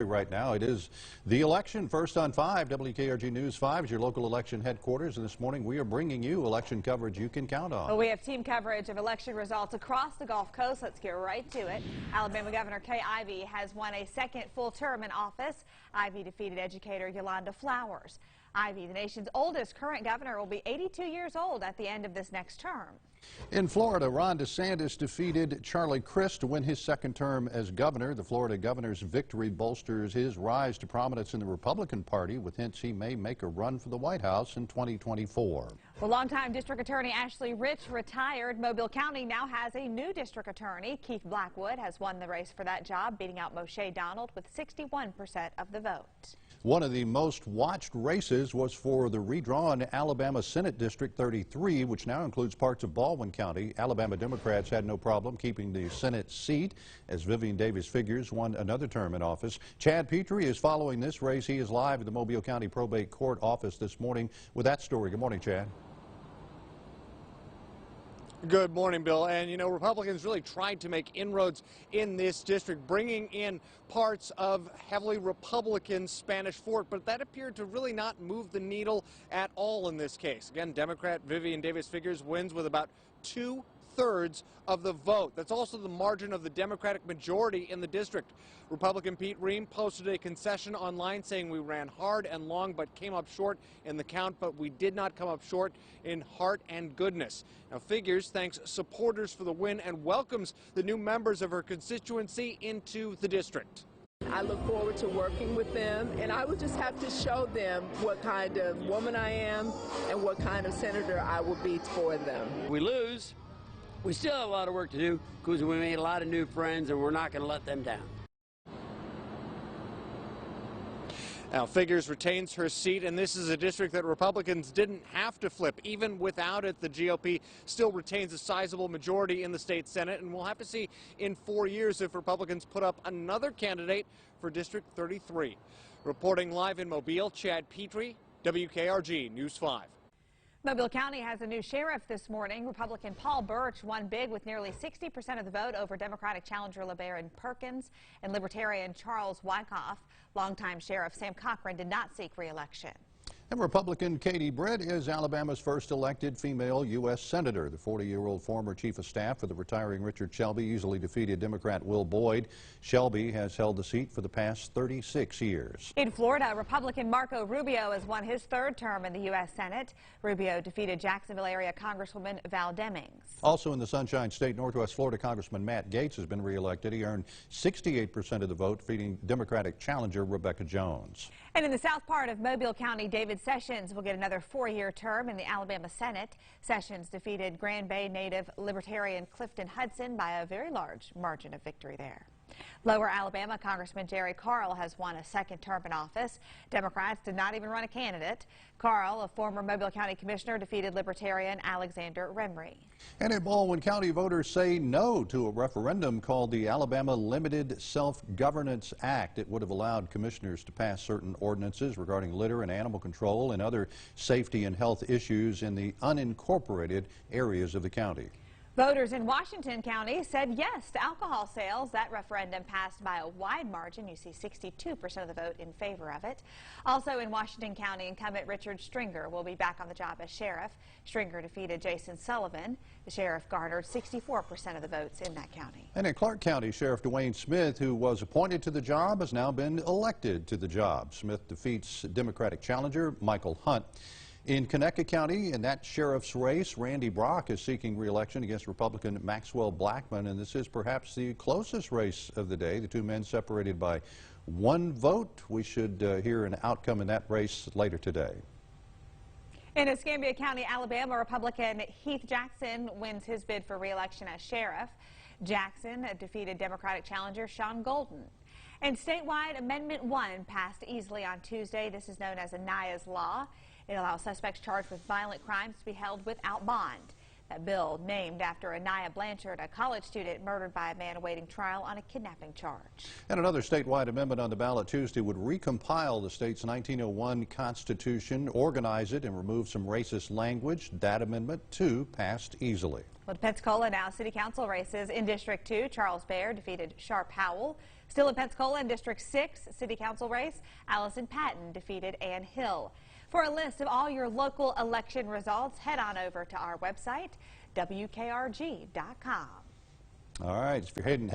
Right now, it is the election. First on 5, WKRG News 5 is your local election headquarters, and this morning we are bringing you election coverage you can count on. Well, we have team coverage of election results across the Gulf Coast. Let's get right to it. Alabama Governor Kay Ivey has won a second full term in office. Ivey defeated educator Yolanda Flowers. Ivey, the nation's oldest current governor, will be 82 years old at the end of this next term. In Florida, Ron DeSantis defeated Charlie Crist to win his second term as governor. The Florida governor's victory bolsters his rise to prominence in the Republican Party, with hints he may make a run for the White House in 2024. Well, longtime District Attorney Ashley Rich retired. Mobile County now has a new district attorney. Keith Blackwood has won the race for that job, beating out Moshe Donald with 61% of the vote. One of the most watched races was for the redrawn Alabama Senate District 33, which now includes parts of Baldwin County. Alabama Democrats had no problem keeping the Senate seat as Vivian Davis Figures won another term in office. Chad Petrie is following this race. He is live at the Mobile County Probate Court office this morning with that story. Good morning, Chad. Good morning, Bill. And, you know, Republicans really tried to make inroads in this district, bringing in parts of heavily Republican Spanish Fort, but that appeared to really not move the needle at all in this case. Again, Democrat Vivian Davis Figures wins with about 2/3 of the vote. That's also the margin of the Democratic majority in the district. Republican Pete Ream posted a concession online saying we ran hard and long but came up short in the count, but we did not come up short in heart and goodness. Now, Figures thanks supporters for the win and welcomes the new members of her constituency into the district. I look forward to working with them, and I will just have to show them what kind of woman I am and what kind of senator I will be for them. We lose, we still have a lot of work to do because we made a lot of new friends and we're not going to let them down. Now, Figures retains her seat, and this is a district that Republicans didn't have to flip. Even without it, the GOP still retains a sizable majority in the state Senate, and we'll have to see in 4 years if Republicans put up another candidate for District 33. Reporting live in Mobile, Chad Petrie, WKRG News 5. Mobile County has a new sheriff this morning. Republican Paul Birch won big with nearly 60% of the vote over Democratic challenger LeBaron Perkins and Libertarian Charles Wyckoff. Longtime Sheriff Sam Cochran did not seek re-election. And Republican Katie Britt is Alabama's first elected female U.S. Senator. The 40-year-old former chief of staff for the retiring Richard Shelby easily defeated Democrat Will Boyd. Shelby has held the seat for the past 36 years. In Florida, Republican Marco Rubio has won his third term in the U.S. Senate. Rubio defeated Jacksonville area Congresswoman Val Demings. Also in the Sunshine State, Northwest Florida Congressman Matt Gaetz has been reelected. He earned 68% of the vote, defeating Democratic challenger Rebecca Jones. And in the south part of Mobile County, David Sessions will get another 4-year term in the Alabama Senate. Sessions defeated Grand Bay native Libertarian Clifton Hudson by a very large margin of victory there. Lower Alabama Congressman Jerry Carl has won a second term in office. Democrats did not even run a candidate. Carl, a former Mobile County commissioner, defeated Libertarian Alexander Remry. And in Baldwin County, voters say no to a referendum called the Alabama Limited Self-Governance Act. It would have allowed commissioners to pass certain ordinances regarding litter and animal control and other safety and health issues in the unincorporated areas of the county. Voters in Washington County said yes to alcohol sales. That referendum passed by a wide margin. You see 62% of the vote in favor of it. Also in Washington County, incumbent Richard Stringer will be back on the job as sheriff. Stringer defeated Jason Sullivan. The sheriff garnered 64% of the votes in that county. And in Clark County, Sheriff Dwayne Smith, who was appointed to the job, has now been elected to the job. Smith defeats Democratic challenger Michael Hunt. In Conecuh County, in that sheriff's race, Randy Brock is seeking re-election against Republican Maxwell Blackman, and this is perhaps the closest race of the day. The two men separated by 1 vote. We should hear an outcome in that race later today. In Escambia County, Alabama, Republican Heath Jackson wins his bid for re-election as sheriff. Jackson defeated Democratic challenger Sean Golden. And statewide, Amendment 1 passed easily on Tuesday. This is known as Aniah's Law. It allows suspects charged with violent crimes to be held without bond. That bill, named after Aniah Blanchard, a college student murdered by a man awaiting trial on a kidnapping charge. And another statewide amendment on the ballot Tuesday would recompile the state's 1901 Constitution, organize it, and remove some racist language. That amendment, too, passed easily. Well, Pensacola now city council races. In District 2, Charles Baer defeated Sharp Howell. Still in Pensacola, in District 6 City Council race, Allison Patton defeated Ann Hill. For a list of all your local election results, head on over to our website, WKRG.com. All right, if you're heading